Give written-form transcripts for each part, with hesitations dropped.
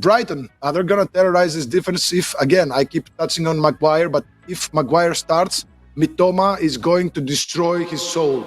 Brighton, they're going to terrorize this defense if, again, I keep touching on Maguire, but if Maguire starts, Mitoma is going to destroy his soul.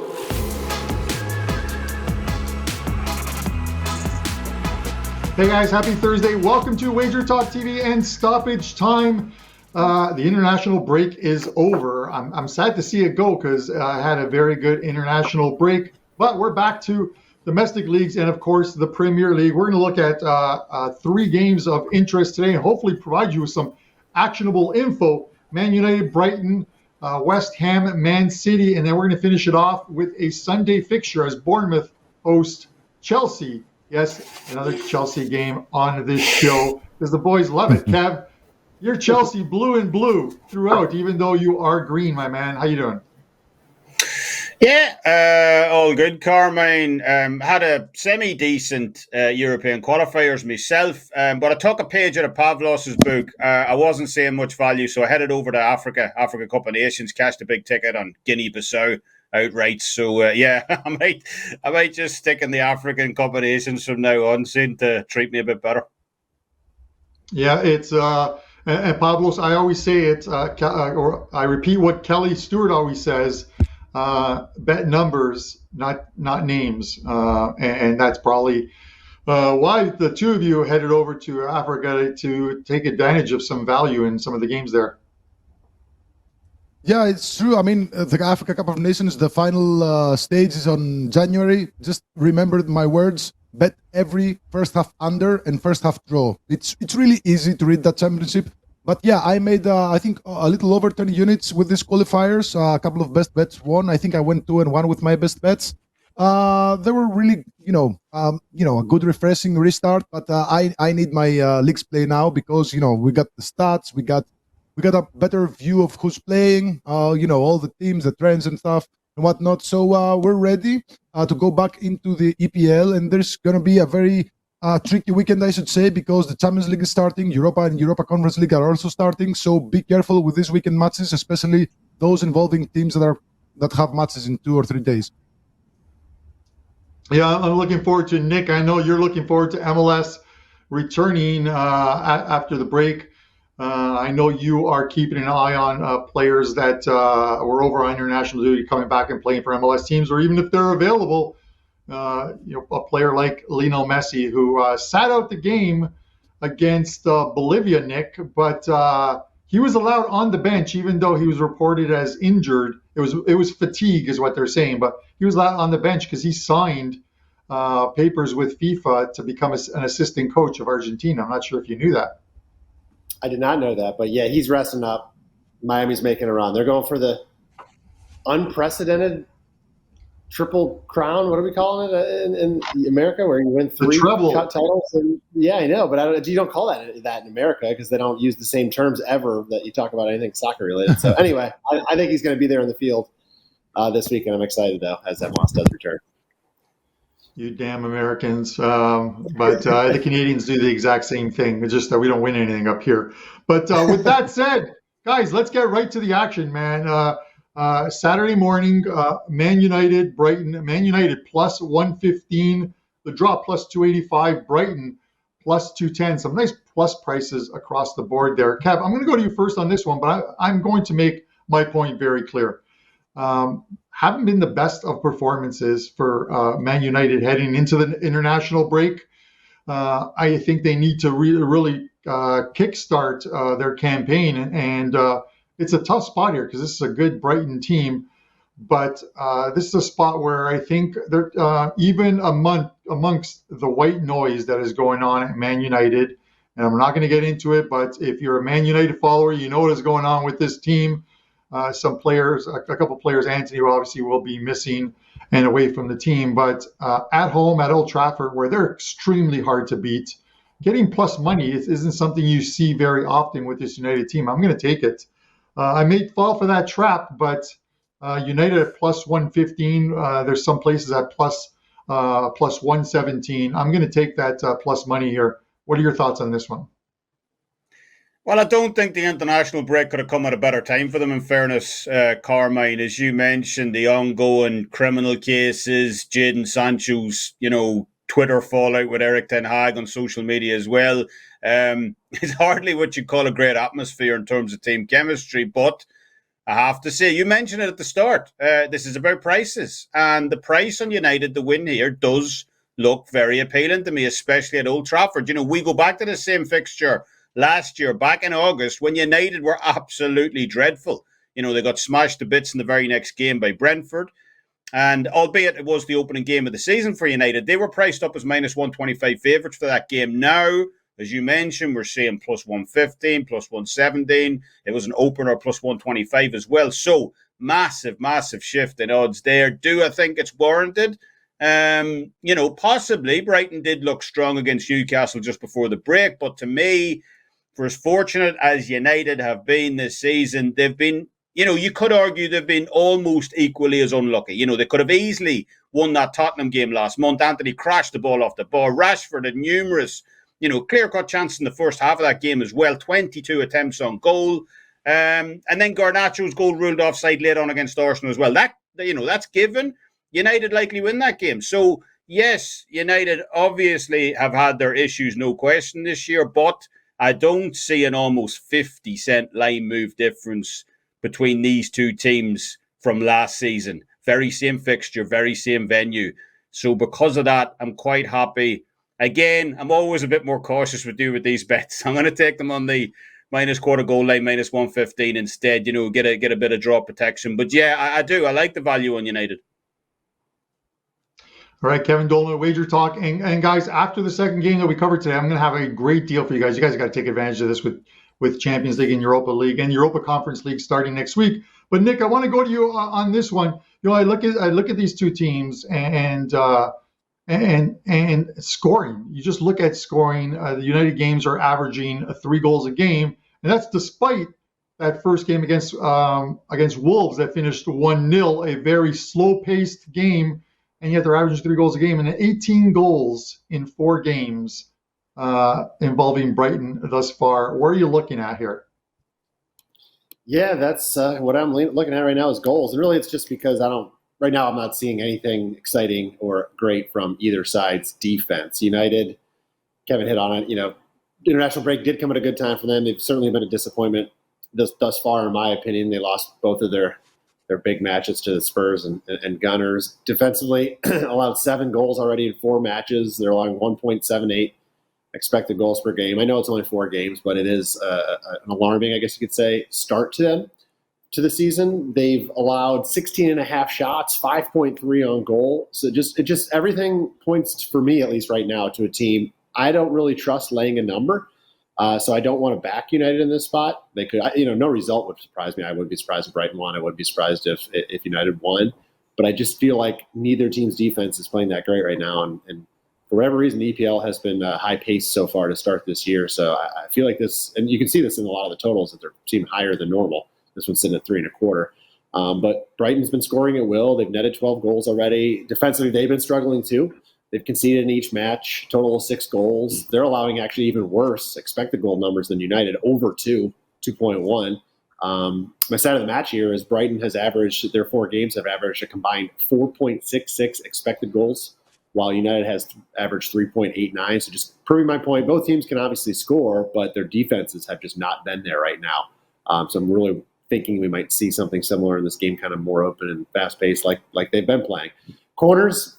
Hey guys, happy Thursday. Welcome to WagerTalk TV and Stoppage Time. The international break is over. I'm sad to see it go because I had a very good international break, but we're back to domestic leagues and, of course, the Premier League. We're going to look at 3 games of interest today and hopefully provide you with some actionable info. Man United, Brighton, West Ham, Man City, and then we're going to finish it off with a Sunday fixture as Bournemouth host Chelsea. Yes, another Chelsea game on this show because the boys love it. Kev, you're Chelsea blue and blue throughout, even though you are green, my man. How you doing? Yeah, all good. Carmine had a semi-decent European qualifiers myself, but I took a page out of Pavlos's book. I wasn't seeing much value, so I headed over to Africa Cup of Nations, cashed a big ticket on Guinea-Bissau outright. So yeah, I might just stick in the African Cup of Nations from now on, soon to treat me a bit better. Yeah, it's and Pavlos, I always say it, or I repeat what Kelly Stewart always says. Bet numbers, not names, and that's probably why the two of you headed over to Africa to take advantage of some value in some of the games there. Yeah, it's true. I mean, the Africa Cup of Nations, the final stage is on January. Just remember my words. Bet every first half under and first half draw. It's really easy to read that championship. But yeah, I made, I think, a little over 20 units with these qualifiers. A couple of best bets won. I think I went 2-1 with my best bets. They were really, a good refreshing restart. But I need my leagues play now because, we got the stats, we got a better view of who's playing, all the teams, the trends and stuff and whatnot. So we're ready to go back into the EPL, and there's going to be a very tricky weekend, I should say, because the Champions League is starting, Europa and Europa Conference League are also starting. So be careful with these weekend matches, especially those involving teams that have matches in 2 or 3 days. Yeah, I'm looking forward to Nick. I know you're looking forward to MLS returning after the break. I know you are keeping an eye on players that were over on international duty coming back and playing for MLS teams, or even if they're available, a player like Lionel Messi, who sat out the game against Bolivia, Nick, but he was allowed on the bench even though he was reported as injured. It was fatigue is what they're saying, but he was allowed on the bench because he signed papers with FIFA to become an assistant coach of Argentina. I'm not sure if you knew that. I did not know that, but yeah, he's resting up. Miami's making a run. They're going for the unprecedented triple crown. What are we calling it in America, where you win 3 titles? And yeah, I know, but you don't call that in America because they don't use the same terms ever that you talk about anything soccer related. So anyway, I think he's going to be there in the field this week, and I'm excited though as that Moss does return. You damn Americans. But the Canadians do the exact same thing. It's just that we don't win anything up here. But with that said, guys, let's get right to the action, man. Saturday morning, Man United, Brighton. Man United plus 115. The draw plus 285. Brighton plus 210. Some nice plus prices across the board there. Kev, I'm going to go to you first on this one, but I'm going to make my point very clear. Haven't been the best of performances for Man United heading into the international break. I think they need to really kickstart their campaign, and it's a tough spot here because this is a good Brighton team, but this is a spot where I think they're even amongst the white noise that is going on at Man United, and I'm not going to get into it, but if you're a Man United follower, you know what is going on with this team. Some players, a couple players, Anthony obviously will be missing and away from the team. But at home at Old Trafford, where they're extremely hard to beat, getting plus money isn't something you see very often with this United team. I'm going to take it. I may fall for that trap, but United at plus 115. There's some places at plus 117. I'm going to take that plus money here. What are your thoughts on this one? Well, I don't think the international break could have come at a better time for them, in fairness, Carmine. As you mentioned, the ongoing criminal cases, Jadon Sancho's, Twitter fallout with Eric Ten Hag on social media as well. It's hardly what you call a great atmosphere in terms of team chemistry, but I have to say, you mentioned it at the start. This is about prices, and the price on United to win here does look very appealing to me, especially at Old Trafford. You know, we go back to the same fixture last year, back in August, when United were absolutely dreadful. You know, they got smashed to bits in the very next game by Brentford. And albeit it was the opening game of the season for United, they were priced up as minus 125 favourites for that game. Now, as you mentioned, we're seeing plus 115, plus 117. It was an opener plus 125 as well. So massive, massive shift in odds there. Do I think it's warranted? You know, possibly. Brighton did look strong against Newcastle just before the break. But to me, for as fortunate as United have been this season, they've been, you know, you could argue they've been almost equally as unlucky. You know, they could have easily won that Tottenham game last month. Anthony crashed the ball off the bar. Rashford had numerous, you know, clear-cut chances in the first half of that game as well. 22 attempts on goal. And then Garnacho's goal ruled offside late on against Arsenal as well. That, you know, that's given. United likely win that game. So, yes, United obviously have had their issues, no question, this year. But I don't see an almost 50-cent line move difference between these two teams from last season. Very same fixture, very same venue. So because of that, I'm quite happy. Again, I'm always a bit more cautious with these bets. I'm going to take them on the minus quarter goal line, minus 115 instead, you know, get a bit of draw protection. But yeah, I do. I like the value on United. All right, Kevin Dolan, WagerTalk. And guys, after the second game that we covered today, I'm going to have a great deal for you guys. You guys got to take advantage of this with Champions League and Europa League and Europa Conference League starting next week. But Nick, I want to go to you on this one. You know, I look at these two teams and scoring. You just look at scoring. The United games are averaging 3 goals a game, and that's despite that first game against Wolves that finished 1-0, a very slow-paced game, and yet they're averaging 3 goals a game, and 18 goals in 4 games involving Brighton thus far. Where are you looking at here? Yeah, that's what I'm looking at right now is goals. And really it's just because right now I'm not seeing anything exciting or great from either side's defense. United, Kevin hit on it, you know, international break did come at a good time for them. They've certainly been a disappointment thus far, in my opinion. They lost both of their big matches to the Spurs and Gunners. Defensively, allowed 7 goals already in 4 matches. They're allowing 1.78 expected goals per game. I know it's only 4 games, but it is an alarming, I guess you could say, start to them to the season. They've allowed 16.5 shots, 5.3 on goal. So it just everything points, for me at least right now, to a team I don't really trust laying a number. So I don't want to back United in this spot. They could, no result would surprise me. I wouldn't be surprised if Brighton won. I wouldn't be surprised if United won. But I just feel like neither team's defense is playing that great right now. And for whatever reason, the EPL has been high paced so far to start this year. So I feel like this, and you can see this in a lot of the totals, that they seem higher than normal. This one's sitting at 3.25. But Brighton's been scoring at will. They've netted 12 goals already. Defensively, they've been struggling too. They've conceded in each match, total of 6 goals. They're allowing actually even worse expected goal numbers than United, over 2.1. My side of the match here is Brighton has averaged, their 4 games have averaged a combined 4.66 expected goals, while United has averaged 3.89. So just proving my point, both teams can obviously score, but their defenses have just not been there right now. So I'm really thinking we might see something similar in this game, kind of more open and fast-paced like they've been playing. Corners,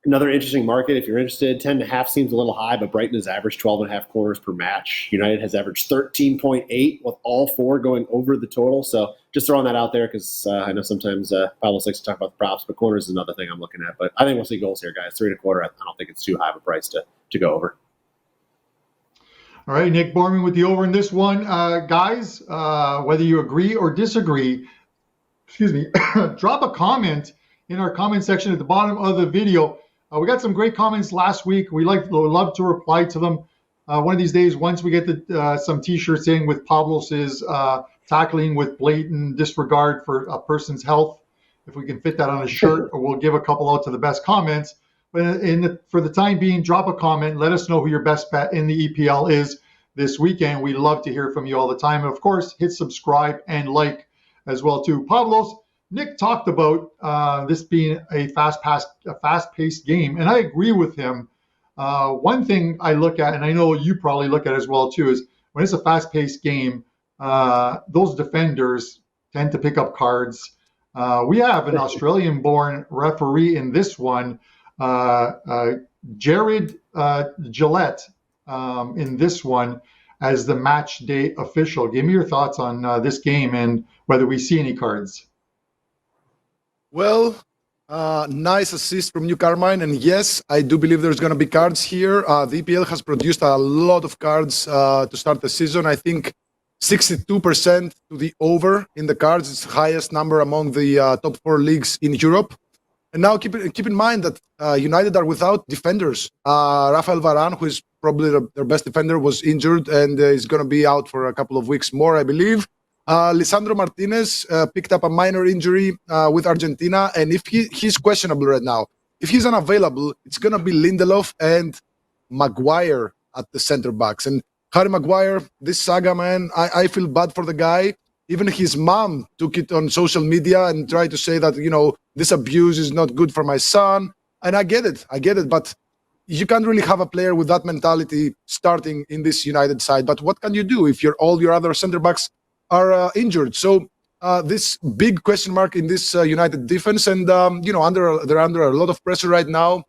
another interesting market if you're interested. 10.5 seems a little high, but Brighton has averaged 12.5 corners per match. United has averaged 13.8, with all 4 going over the total. So just throwing that out there because I know sometimes Pavlos likes to talk about the props, but corners is another thing I'm looking at. But I think we'll see goals here, guys. 3.25. I don't think it's too high of a price to go over. All right, Nick Borrman with the over in this one. Guys, whether you agree or disagree, drop a comment in our comment section at the bottom of the video. We got some great comments last week. We love to reply to them. One of these days, once we get some T-shirts in with Pavlos's tackling with blatant disregard for a person's health, if we can fit that on a shirt, we'll give a couple out to the best comments. But for the time being, drop a comment. Let us know who your best bet in the EPL is this weekend. We love to hear from you all the time. And of course, hit subscribe and like as well too. Pavlos, Nick talked about this being a fast-paced game, and I agree with him. One thing I look at, and I know you probably look at as well too, is when it's a fast-paced game, those defenders tend to pick up cards. We have an Australian-born referee in this one, Jared Gillette, in this one as the match day official. Give me your thoughts on this game and whether we see any cards. Well, nice assist from you, Carmine. And yes, I do believe there's going to be cards here. The EPL has produced a lot of cards to start the season. I think 62% to the over in the cards. It's the highest number among the top 4 leagues in Europe. And now keep in mind that United are without defenders. Rafael Varane, who is probably their best defender, was injured and is going to be out for a couple of weeks more, I believe. Lisandro Martinez picked up a minor injury with Argentina, and if he's questionable right now, if he's unavailable, it's going to be Lindelof and Maguire at the center backs. And Harry Maguire, this saga, man, I feel bad for the guy. Even his mom took it on social media and tried to say that, this abuse is not good for my son. And I get it, but you can't really have a player with that mentality starting in this United side. But what can you do if all your other center backs are injured? So this big question mark in this United defense, and they're under a lot of pressure right now.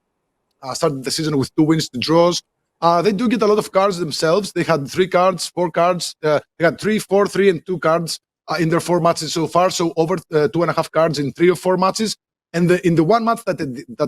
Started the season with 2 wins, 2 draws. They do get a lot of cards themselves. They had 3 cards, 4 cards. They had 3, 4, 3, and 2 cards in their 4 matches so far. So over 2.5 cards in 3 or 4 matches. And in the one match that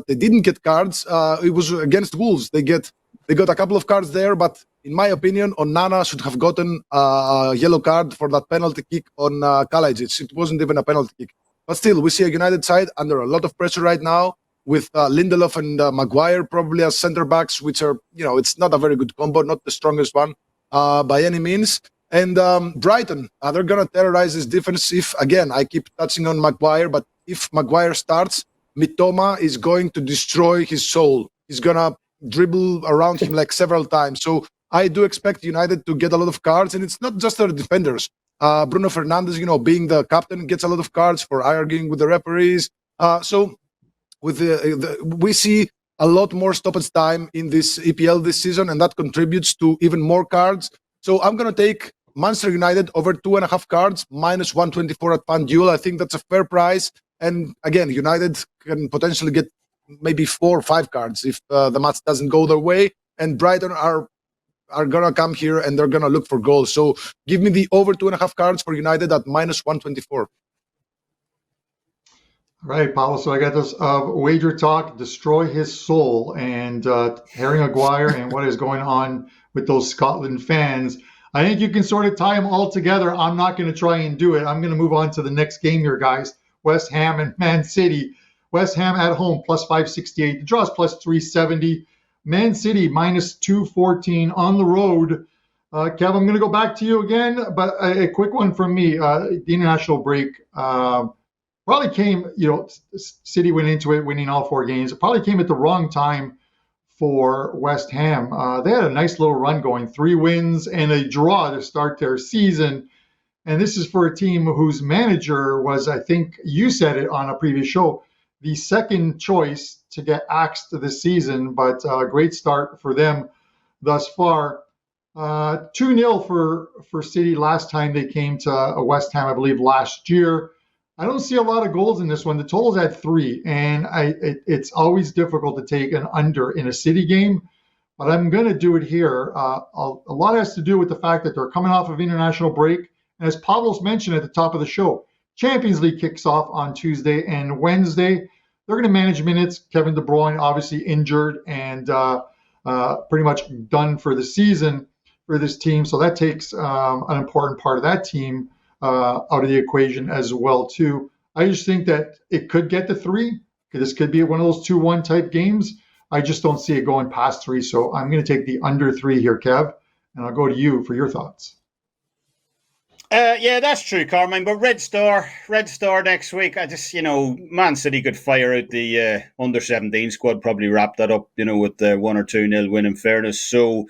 they didn't get cards, it was against Wolves. They got a couple of cards there, but in my opinion, Onana should have gotten a yellow card for that penalty kick on Kalajic. It wasn't even a penalty kick. But still, we see a United side under a lot of pressure right now, with Lindelof and Maguire probably as center backs, which are, it's not a very good combo, not the strongest one by any means. And Brighton, they're going to terrorize this defense if, again, I keep touching on Maguire, but if Maguire starts, Mitoma is going to destroy his soul. He's going to dribble around him like several times. So I do expect United to get a lot of cards, and it's not just their defenders. Bruno Fernandes, being the captain, gets a lot of cards for arguing with the referees. So with we see a lot more stoppage time in this EPL this season, and that contributes to even more cards. So I'm going to take Manchester United over 2.5 cards, minus 124 at FanDuel. I think that's a fair price. And again, United can potentially get maybe 4 or 5 cards if the match doesn't go their way. And Brighton are going to come here and they're going to look for goals. So give me the over 2.5 cards for United at minus 124. Right, Paulo. So I got this WagerTalk, destroy his soul, and Harry Maguire and what is going on with those Scotland fans. I think you can sort of tie them all together. I'm not going to try and do it. I'm going to move on to the next game here, guys. West Ham and Man City. West Ham at home, plus 568. The draw is plus 370. Man City, minus 214 on the road. Kev, I'm going to go back to you again, but a quick one from me. The international break probably came, City went into it winning all 4 games. It probably came at the wrong time for West Ham. They had a nice little run going, 3 wins and a draw to start their season. And this is for a team whose manager was, I think you said it on a previous show, the second choice to get axed this season, but a great start for them thus far. 2-0 for City last time they came to West Ham, I believe, last year. I don't see a lot of goals in this one. The total's at 3, and it's always difficult to take an under in a City game, but I'm going to do it here. A lot has to do with the fact that they're coming off of international break, and as Pavlos mentioned at the top of the show, Champions League kicks off on Tuesday and Wednesday. They're going to manage minutes. Kevin De Bruyne obviously injured and pretty much done for the season for this team, so that takes an important part of that team out of the equation as well too. I just think that it could get to 3. This could be one of those 2-1 type games. I just don't see it going past 3, so I'm going to take the under 3 here, Kev, and I'll go to you for your thoughts. Yeah, that's true, Carmine. But Red Star next week. I just, Man City could fire out the under-17 squad, probably wrap that up, with the 1 or 2-0 win in fairness. So,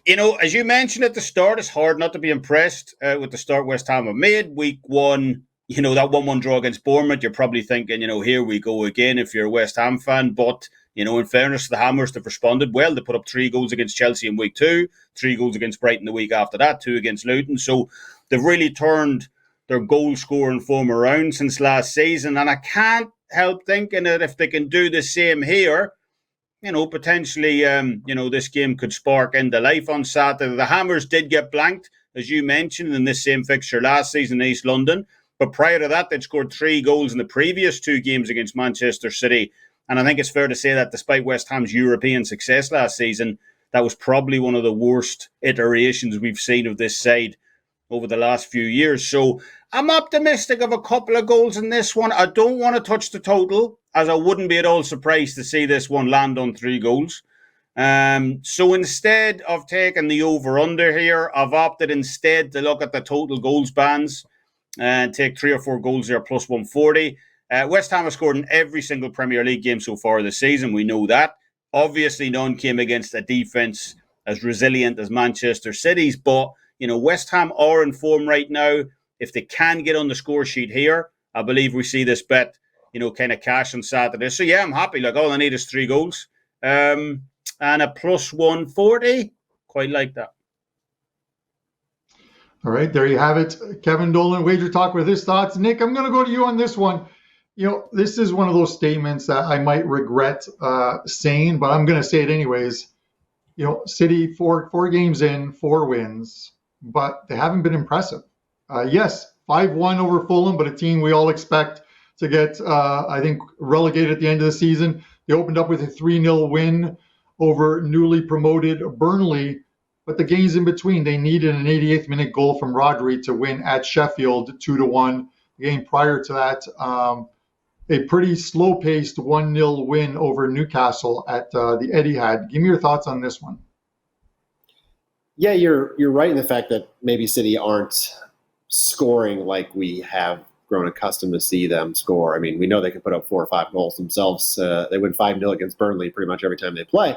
as you mentioned at the start, it's hard not to be impressed with the start West Ham have made. Week 1, that 1-1 draw against Bournemouth, you're probably thinking, here we go again if you're a West Ham fan. But In fairness to the Hammers, they've responded well. They put up 3 goals against Chelsea in week 2, 3 goals against Brighton the week after that, 2 against Luton. So they've really turned their goal scoring form around since last season. And I can't help thinking that if they can do the same here, potentially, this game could spark into life on Saturday. The Hammers did get blanked, as you mentioned, in this same fixture last season in East London. But prior to that, they'd scored 3 goals in the previous 2 games against Manchester City. And I think it's fair to say that despite West Ham's European success last season, that was probably one of the worst iterations we've seen of this side over the last few years. So I'm optimistic of a couple of goals in this one. I don't want to touch the total, as I wouldn't be at all surprised to see this one land on 3 goals. So instead of taking the over-under here, I've opted instead to look at the total goals bands and take 3 or 4 goals there plus 140. West Ham have scored in every single Premier League game so far this season. We know that. Obviously, none came against a defence as resilient as Manchester City's, but West Ham are in form right now. If they can get on the score sheet here, I believe we see this bet, kind of cash on Saturday. So yeah, I'm happy. Like, all I need is 3 goals. And a plus 140. Quite like that. All right, there you have it. Kevin Dolan, WagerTalk, with his thoughts. Nick, I'm going to go to you on this one. This is one of those statements that I might regret saying, but I'm going to say it anyways. City, four games in, 4 wins, but they haven't been impressive. Yes, 5-1 over Fulham, but a team we all expect to get, I think, relegated at the end of the season. They opened up with a 3-0 win over newly promoted Burnley, but the games in between, they needed an 88th minute goal from Rodri to win at Sheffield 2-1. The game prior to that, a pretty slow-paced 1-0 win over Newcastle at the Etihad. Give me your thoughts on this one. Yeah, you're right in the fact that maybe City aren't scoring like we have grown accustomed to see them score. I mean, we know they can put up 4 or 5 goals themselves. They win 5-0 against Burnley pretty much every time they play.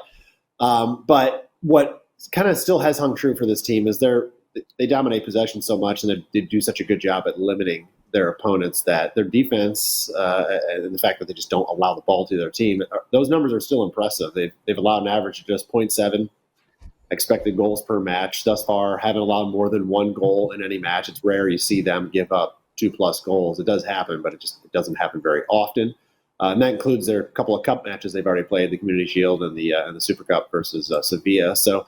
But what kind of still has hung true for this team is they dominate possession so much, and they do such a good job at limiting their opponents that their defense and the fact that they just don't allow the ball to their team, those numbers are still impressive. They've allowed an average of just 0.7 expected goals per match thus far, haven't allowed more than 1 goal in any match. It's rare you see them give up 2+ goals. It does happen, but it doesn't happen very often. And that includes their couple of cup matches they've already played, the Community Shield and the Super Cup versus Sevilla. So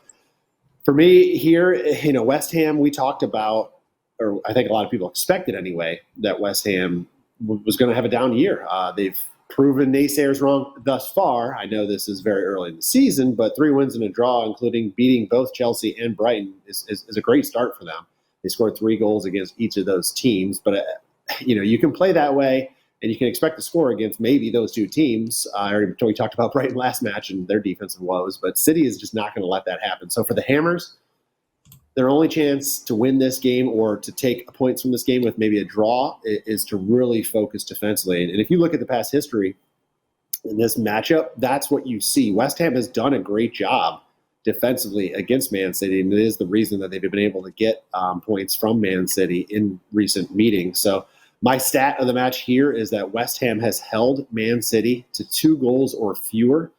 for me here, West Ham, we talked about, or I think a lot of people expected anyway, that West Ham was going to have a down year. They've proven naysayers wrong thus far. I know this is very early in the season, but 3 wins and a draw, including beating both Chelsea and Brighton, is a great start for them. They scored 3 goals against each of those teams, but you can play that way, and you can expect to score against maybe those 2 teams. We talked about Brighton last match and their defensive woes, but City is just not going to let that happen. So for the Hammers, their only chance to win this game or to take points from this game with maybe a draw is to really focus defensively. And if you look at the past history in this matchup, that's what you see. West Ham has done a great job defensively against Man City, and it is the reason that they've been able to get points from Man City in recent meetings. So my stat of the match here is that West Ham has held Man City to 2 goals or fewer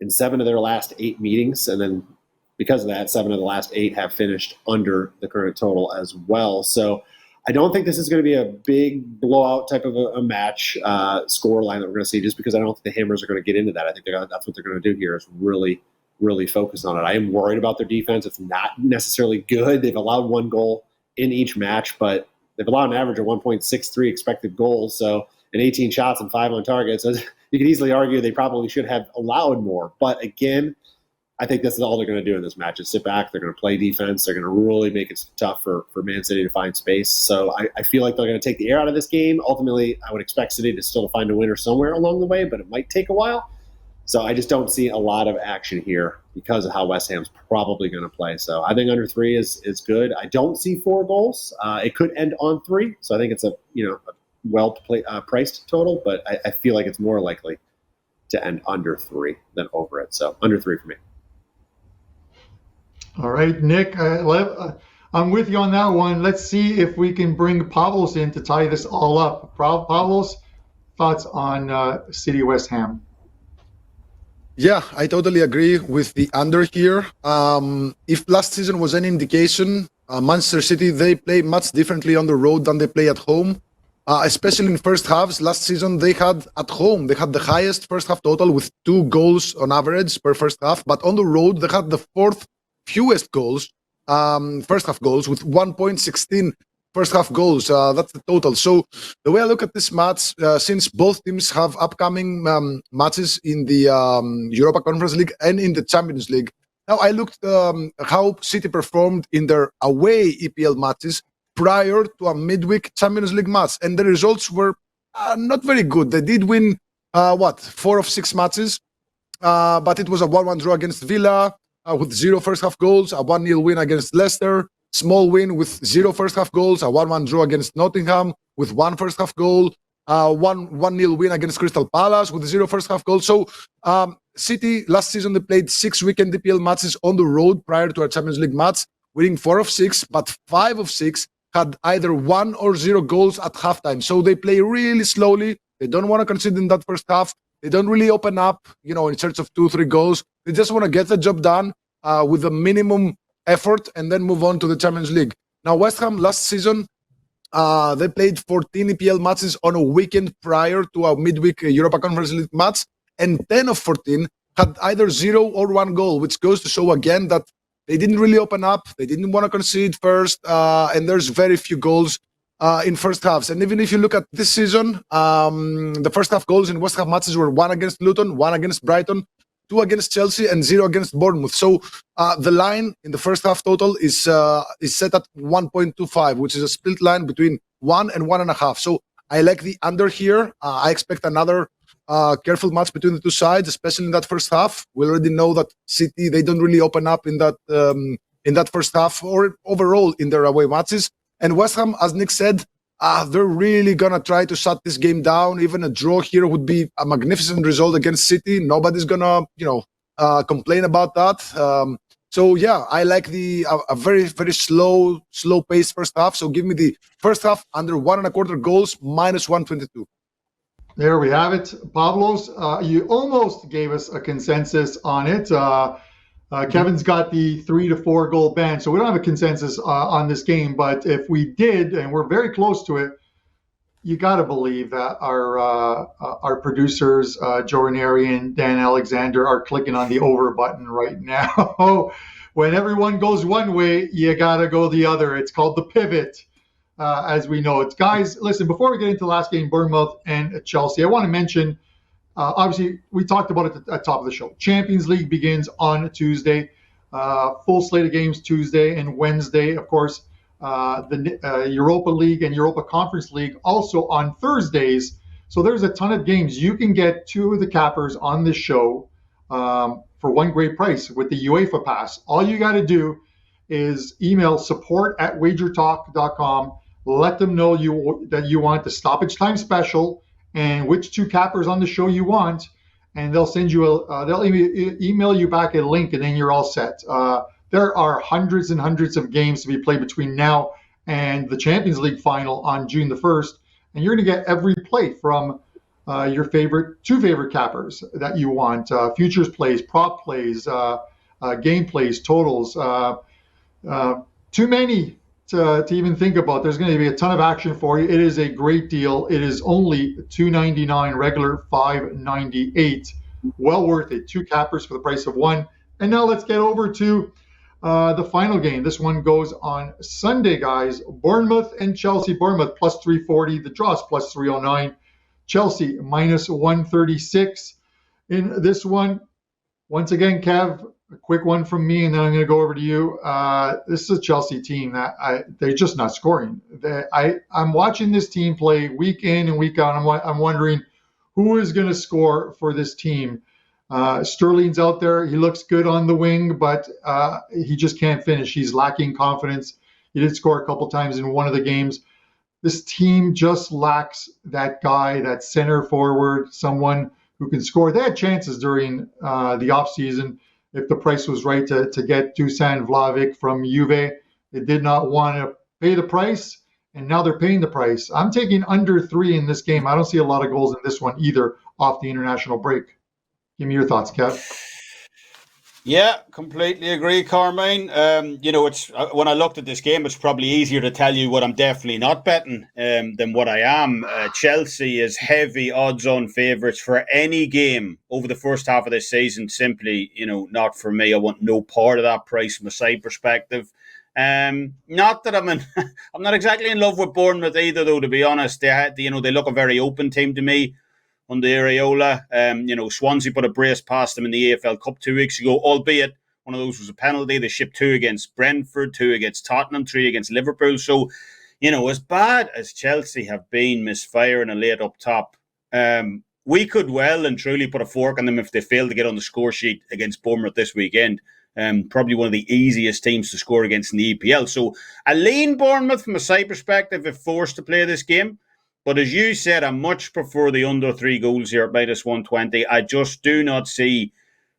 in 7 of their last 8 meetings, and then because of that, 7 of the last 8 have finished under the current total as well. So I don't think this is going to be a big blowout type of a match score line that we're going to see, just because I don't think the Hammers are going to get into that. I think that's what they're going to do here, is really, really focus on it. I am worried about their defense. It's not necessarily good. They've allowed 1 goal in each match, but they've allowed an average of 1.63 expected goals. So in 18 shots and 5 on target. So you could easily argue they probably should have allowed more. But again, I think this is all they're going to do in this match is sit back. They're going to play defense. They're going to really make it tough for Man City to find space. So I feel like they're going to take the air out of this game. Ultimately, I would expect City to still find a winner somewhere along the way, but it might take a while. So I just don't see a lot of action here because of how West Ham's probably going to play. So I think under 3 is good. I don't see 4 goals. It could end on 3. So I think it's a priced total, but I feel like it's more likely to end under 3 than over it. So under 3 for me. All right, Nick, I'm with you on that one. Let's see if we can bring Pavlos in to tie this all up. Pavlos, thoughts on City West Ham? Yeah, I totally agree with the under here. If last season was any indication, Manchester City, they play much differently on the road than they play at home. Especially in first halves. Last season, they had at home, they had the highest first half total with 2 goals on average per first half. But on the road, they had the 4th fewest goals, first half goals, with 1.16 first half goals. That's the total. So the way I look at this match, since both teams have upcoming matches in the Europa Conference League and in the Champions League, now I looked how City performed in their away EPL matches prior to a midweek Champions League match, and the results were not very good. They did win 4 of 6 matches, but it was a 1-1 draw against Villa with 0 first half goals, a 1-0 win against Leicester, small win with 0 first half goals, a 1-1 draw against Nottingham with 1 first half goal, 1-0 win against Crystal Palace with 0 first half goal. So City last season they played 6 weekend DPL matches on the road prior to a Champions League match, winning 4 of 6, but 5 of 6 had either 1 or 0 goals at halftime. So they play really slowly. They don't want to concede in that first half. They don't really open up, in search of 2-3 goals. They just want to get the job done with a minimum effort and then move on to the Champions League. Now, West Ham last season, they played 14 EPL matches on a weekend prior to a midweek Europa Conference League match, and 10 of 14 had either 0 or 1 goal, which goes to show again that they didn't really open up. They didn't want to concede first, and there's very few goals in first halves. And even if you look at this season, the first half goals in West Ham matches were 1 against Luton, 1 against Brighton, 2 against Chelsea, and 0 against Bournemouth. So the line in the first half total is set at 1.25, which is a split line between 1 and 1.5. So I like the under here. I expect another careful match between the two sides, especially in that first half. We already know that City, they don't really open up in that first half or overall in their away matches. And West Ham, as Nick said, they're really going to try to shut this game down. Even a draw here would be a magnificent result against City. Nobody's going to, complain about that. So, yeah, I like a very, very slow pace first half. So give me the first half under 1.25 goals, minus 122. There we have it. Pavlos, you almost gave us a consensus on it. Kevin's got the 3 to 4 goal ban, so we don't have a consensus on this game. But if we did, and we're very close to it, you got to believe that our producers, Joe Ranieri and Dan Alexander, are clicking on the over button right now. When everyone goes one way, you got to go the other. It's called the pivot. As we know it. Guys, listen, before we get into the last game, Bournemouth and Chelsea, I want to mention, obviously, we talked about it at the top of the show. Champions League begins on Tuesday. Full slate of games Tuesday and Wednesday. Of course, the Europa League and Europa Conference League also on Thursdays. So there's a ton of games. You can get 2 of the cappers on this show for one great price with the UEFA Pass. All you got to do is email support@wagertalk.com. Let them know that you want the Stoppage Time special and which 2 cappers on the show you want, and they'll send you they'll email you back a link, and then you're all set. There are hundreds and hundreds of games to be played between now and the Champions League final on June the 1st, and you're going to get every play from your 2 favorite cappers that you want: futures plays, prop plays, game plays, totals. Too many to even think about. There's going to be a ton of action for you. It is a great deal. It is only $2.99, regular $5.98. Well worth it. 2 cappers for the price of 1. And now let's get over to the final game. This one goes on Sunday, guys. Bournemouth and Chelsea. Bournemouth plus 340. The draw's plus 309. Chelsea minus 136. In this one, once again, Kev, a quick one from me, and then I'm going to go over to you. This is a Chelsea team that they're just not scoring. I'm watching this team play week in and week out. I'm wondering who is going to score for this team. Sterling's out there. He looks good on the wing, but he just can't finish. He's lacking confidence. He did score a couple times in one of the games. This team just lacks that guy, that center forward, someone who can score. They had chances during the offseason. If the price was right to get Dusan Vlahovic from Juve, they did not want to pay the price, and now they're paying the price. I'm taking under 3 in this game. I don't see a lot of goals in this one either off the international break. Give me your thoughts, Kev. Yeah, completely agree, Carmine. It's when I looked at this game, it's probably easier to tell you what I'm definitely not betting than what I am. Chelsea is heavy odds-on favourites for any game over the first half of this season. Simply, not for me. I want no part of that price from a side perspective. Not that I'm I'm not exactly in love with Bournemouth either, though. To be honest, they look a very open team to me under Areola. Swansea put a brace past them in the AFL Cup 2 weeks ago, albeit one of those was a penalty. They shipped 2 against Brentford, 2 against Tottenham, 3 against Liverpool. So, as bad as Chelsea have been misfiring a late up top, we could well and truly put a fork on them if they fail to get on the score sheet against Bournemouth this weekend. Probably one of the easiest teams to score against in the EPL. So I lean Bournemouth from a side perspective if forced to play this game. But as you said, I much prefer the under 3 goals here at -120. I just do not see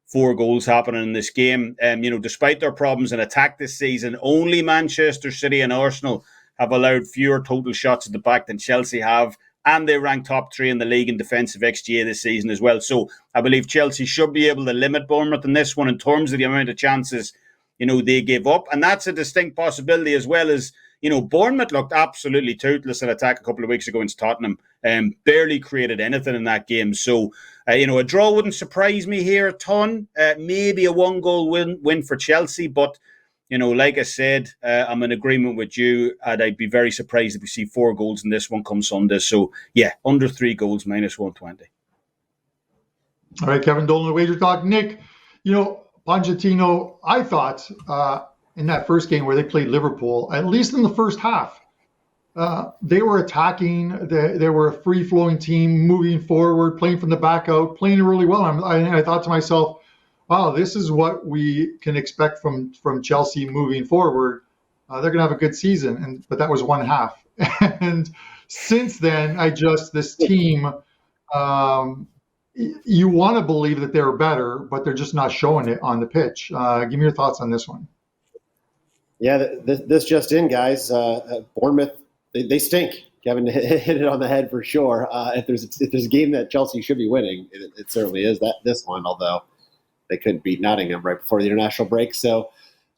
4 goals happening in this game. Despite their problems in attack this season, only Manchester City and Arsenal have allowed fewer total shots at the back than Chelsea have. And they rank top 3 in the league in defensive XGA this season as well. So I believe Chelsea should be able to limit Bournemouth in this one in terms of the amount of chances, they give up. And that's a distinct possibility as well as, Bournemouth looked absolutely toothless in attack a couple of weeks ago against Tottenham. Barely created anything in that game. So, a draw wouldn't surprise me here a ton. Maybe a 1-goal win for Chelsea. But, like I said, I'm in agreement with you. And I'd be very surprised if we see 4 goals in this one come Sunday. So, yeah, under 3 goals, -120. All right, Kevin Dolan, WagerTalk. Nick, Pochettino, I thought in that first game where they played Liverpool, at least in the first half, they were attacking. They were a free-flowing team, moving forward, playing from the back out, playing really well. I thought to myself, wow, this is what we can expect from Chelsea moving forward. They're going to have a good season. But that was one half. And since then, this team, you want to believe that they're better, but they're just not showing it on the pitch. Give me your thoughts on this one. Yeah, this just in, guys. Bournemouth, they stink. Kevin hit it on the head for sure. If there's a game that Chelsea should be winning, it certainly is this one. Although they couldn't beat Nottingham right before the international break, so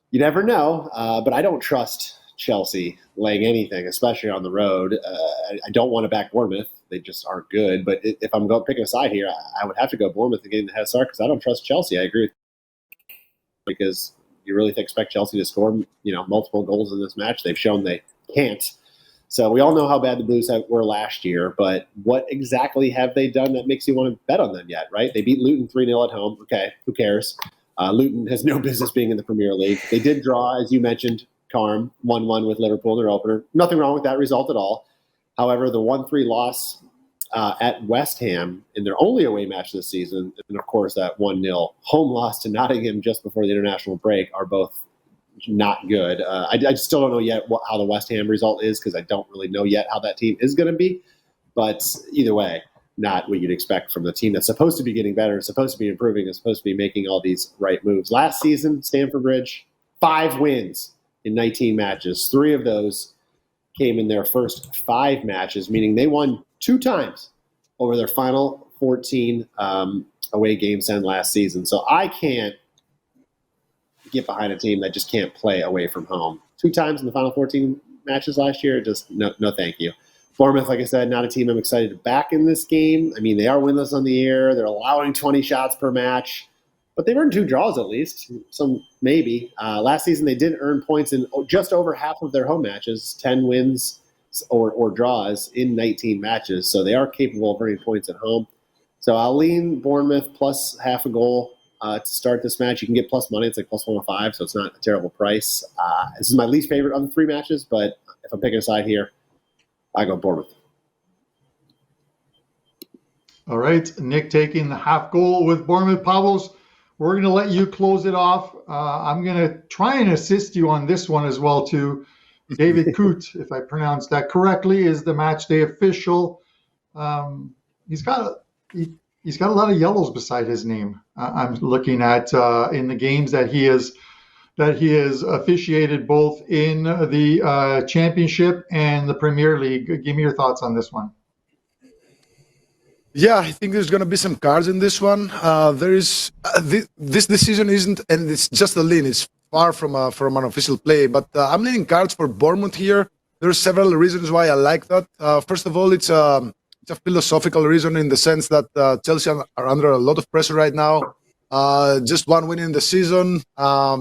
you never know. But I don't trust Chelsea laying anything, especially on the road. I don't want to back Bournemouth; they just aren't good. But if I'm going picking a side here, I would have to go Bournemouth and get in the head start because I don't trust Chelsea. I agree with you because you really expect Chelsea to score, multiple goals in this match. They've shown they can't. So we all know how bad the Blues were last year, but what exactly have they done that makes you want to bet on them yet, right? They beat Luton 3-0 at home. Okay, who cares? Luton has no business being in the Premier League. They did draw, as you mentioned, Carm, 1-1 with Liverpool in their opener. Nothing wrong with that result at all. However, the 1-3 loss at West Ham in their only away match this season, and of course that 1-0 home loss to Nottingham just before the international break are both not good. I still don't know yet how the West Ham result is because I don't really know yet how that team is going to be. But either way, not what you'd expect from the team that's supposed to be getting better, supposed to be improving, is supposed to be making all these right moves. Last season, Stamford Bridge, 5 wins in 19 matches. 3 of those came in their first 5 matches, meaning they won 2 times over their final 14 away games end last season. So I can't get behind a team that just can't play away from home. 2 times in the final 14 matches last year, just no thank you. Bournemouth, like I said, not a team I'm excited to back in this game. I mean, they are winless on the air. They're allowing 20 shots per match, but they've earned 2 draws at least. Some maybe. Last season, they did earn points in just over half of their home matches, 10 wins or draws in 19 matches. So they are capable of earning points at home. So I'll lean Bournemouth plus half a goal to start this match. You can get plus money. It's like plus 105, so it's not a terrible price. This is my least favorite of the 3 matches, but if I'm picking a side here, I go Bournemouth. All right, Nick taking the half goal with Bournemouth. Pavlos, we're going to let you close it off. I'm going to try and assist you on this one as well, too. David Coote, if I pronounced that correctly, is the match day official. He's got a lot of yellows beside his name. I'm looking at in the games that he has officiated both in the Championship and the Premier League. Give me your thoughts on this one. Yeah, I think there's going to be some cards in this one. There is this decision isn't, and it's just a lean. It's far from an official play, but I'm leaning cards for Bournemouth here. There are several reasons why I like that. First of all, it's a philosophical reason in the sense that Chelsea are under a lot of pressure right now. Just one win in the season.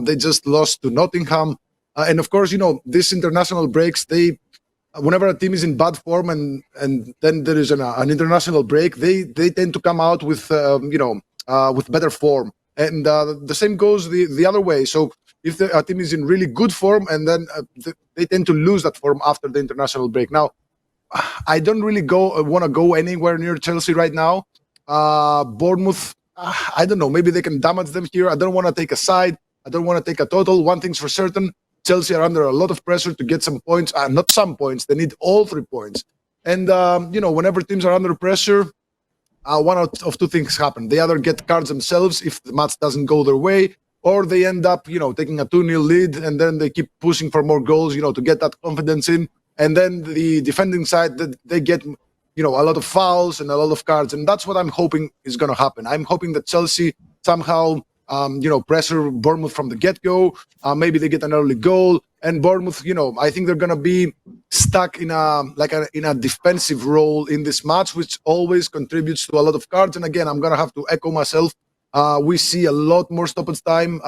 They just lost to Nottingham, and of course, these international breaks. Whenever a team is in bad form and then there is an international break, they tend to come out with with better form, and the same goes the other way. So if a team is in really good form and then they tend to lose that form after the international break. Now, I don't really want to go anywhere near Chelsea right now. Bournemouth, I don't know. Maybe they can damage them here. I don't want to take a side. I don't want to take a total. One thing's for certain. Chelsea are under a lot of pressure to get some points. Not some points. They need all 3 points. And, whenever teams are under pressure, one of two things happen. They either get cards themselves if the match doesn't go their way, or they end up, taking a 2-0 lead, and then they keep pushing for more goals, to get that confidence in. And then the defending side, they get, a lot of fouls and a lot of cards. And that's what I'm hoping is going to happen. I'm hoping that Chelsea somehow pressure Bournemouth from the get-go. Maybe they get an early goal, and Bournemouth, I think they're gonna be stuck in a defensive role in this match, which always contributes to a lot of cards. And again, I'm gonna have to echo myself. We see a lot more stoppage time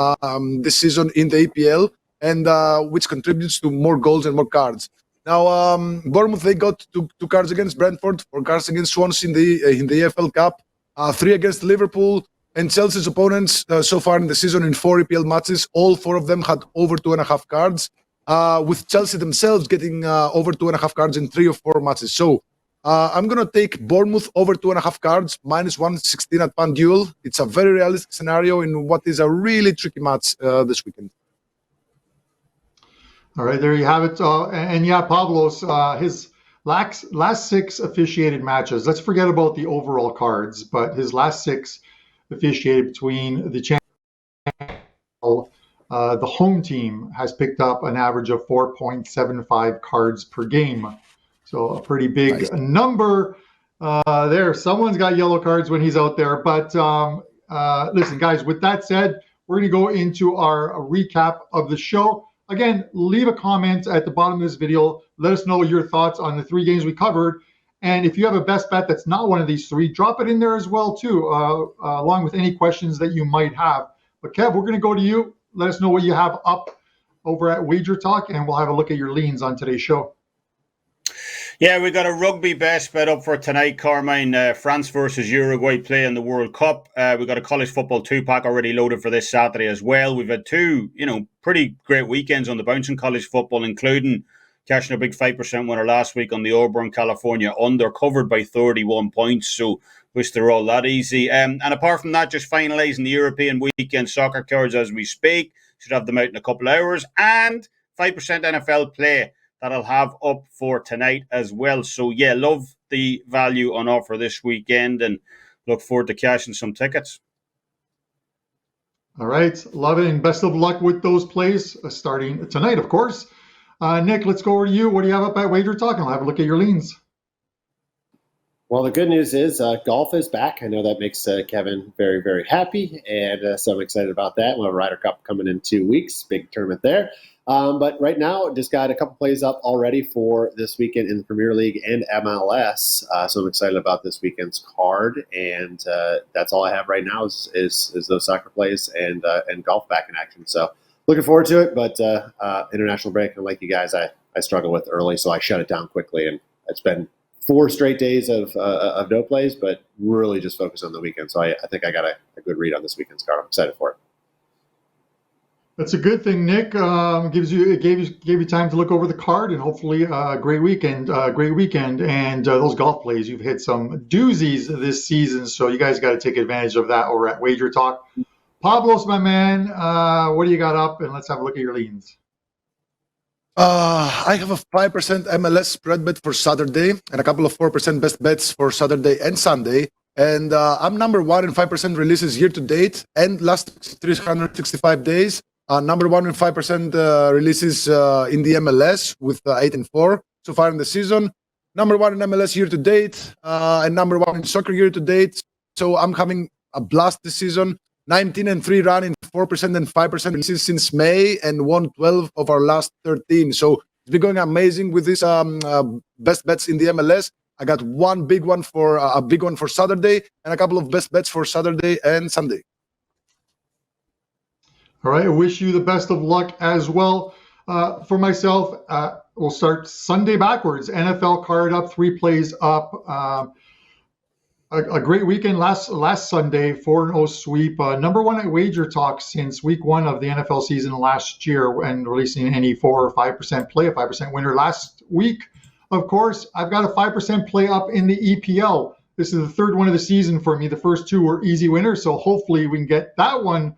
this season in the EPL, and which contributes to more goals and more cards. Now, Bournemouth, they got two cards against Brentford, 4 cards against Swansea in the EFL Cup, 3 against Liverpool. And Chelsea's opponents so far in the season in 4 EPL matches, all 4 of them had over 2.5 cards, with Chelsea themselves getting over 2.5 cards in 3 or 4 matches. So I'm going to take Bournemouth over 2.5 cards, minus 116 at FanDuel. It's a very realistic scenario in what is a really tricky match this weekend. All right, there you have it. And yeah, Pavlos, his last 6 officiated matches, let's forget about the overall cards, but his last 6 officiated between the the home team has picked up an average of 4.75 cards per game. So a pretty big number there. Someone's got yellow cards when he's out there. But listen, guys, with that said, we're going to go into our recap of the show. Again, leave a comment at the bottom of this video. Let us know your thoughts on the 3 games we covered. And if you have a best bet that's not one of these 3, drop it in there as well, too, along with any questions that you might have. But, Kev, we're going to go to you. Let us know what you have up over at WagerTalk, and we'll have a look at your leans on today's show. Yeah, we got a rugby best bet up for tonight, Carmine. France versus Uruguay play in the World Cup. We got a college football 2-pack already loaded for this Saturday as well. We've had 2, pretty great weekends on the bounce in college football, including cashing a big 5% winner last week on the Auburn, California under, covered by 31 points. So wish they're all that easy. And apart from that, just finalising the European weekend soccer cards as we speak. Should have them out in a couple of hours. And 5% NFL play that I'll have up for tonight as well. So yeah, love the value on offer this weekend and look forward to cashing some tickets. All right, love it, and best of luck with those plays starting tonight, of course. Nick, let's go over to you. What do you have up at WagerTalk? And I'll have a look at your leans. Well, the good news is golf is back. I know that makes Kevin very, very happy, and so I'm excited about that. We'll have Ryder Cup coming in 2 weeks, big tournament there. But right now, just got a couple plays up already for this weekend in the Premier League and MLS. So I'm excited about this weekend's card, and that's all I have right now is those soccer plays and golf back in action. So looking forward to it, but international break, and like you guys, I struggle with early, so I shut it down quickly, and it's been 4 straight days of no plays, but really just focus on the weekend. So I think I got a good read on this weekend's card. I'm excited for it. That's a good thing, Nick. Gave you time to look over the card, and hopefully a great weekend. And those golf plays, you've hit some doozies this season, so you guys got to take advantage of that over at WagerTalk. Pavlos, my man, what do you got up? And let's have a look at your leans. I have a 5% MLS spread bet for Saturday and a couple of 4% best bets for Saturday and Sunday. And I'm number 1 in 5% releases year to date and last 365 days. Number 1 in 5% releases in the MLS with 8 and 4 so far in the season. number one in MLS year to date, and number one in soccer year to date. So I'm having a blast this season. 19-3 run in 4% and 5% since May, and won 12 of our last 13. So it's been going amazing with these best bets in the MLS. I got one big one for a big one for Saturday, and a couple of best bets for Saturday and Sunday. All right, I wish you the best of luck as well. For myself, we'll start Sunday backwards. NFL card up, 3 plays up. A great weekend last Sunday, 4-0 sweep. Number one at WagerTalk since week 1 of the NFL season last year, and releasing any 4 or 5% play, a 5% winner last week. Of course, I've got a 5% play up in the EPL. This is the third one of the season for me. The first 2 were easy winners, so hopefully we can get that one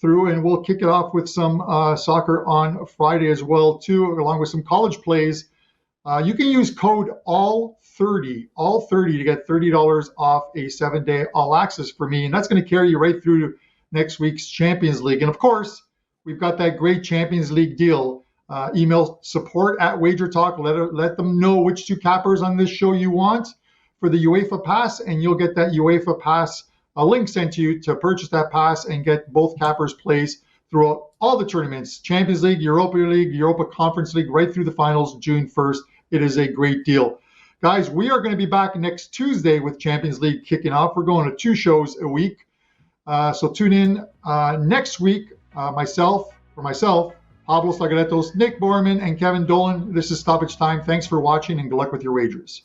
through, and we'll kick it off with some soccer on Friday as well too, along with some college plays. You can use code ALL30 to get $30 off a 7-day all access for me, and that's going to carry you right through to next week's Champions League. And of course, we've got that great Champions League deal. Email support@WagerTalk. Let them know which 2 cappers on this show you want for the UEFA pass, and you'll get that UEFA pass a link sent to you to purchase that pass and get both cappers plays throughout all the tournaments: Champions League, Europa League, Europa Conference League, right through the finals June 1st. It is a great deal. Guys, we are going to be back next Tuesday with Champions League kicking off. We're going to 2 shows a week. So tune in next week. Myself, Pavlos Laguretos, Nick Borrman, and Kevin Dolan. This is Stoppage Time. Thanks for watching, and good luck with your wagers.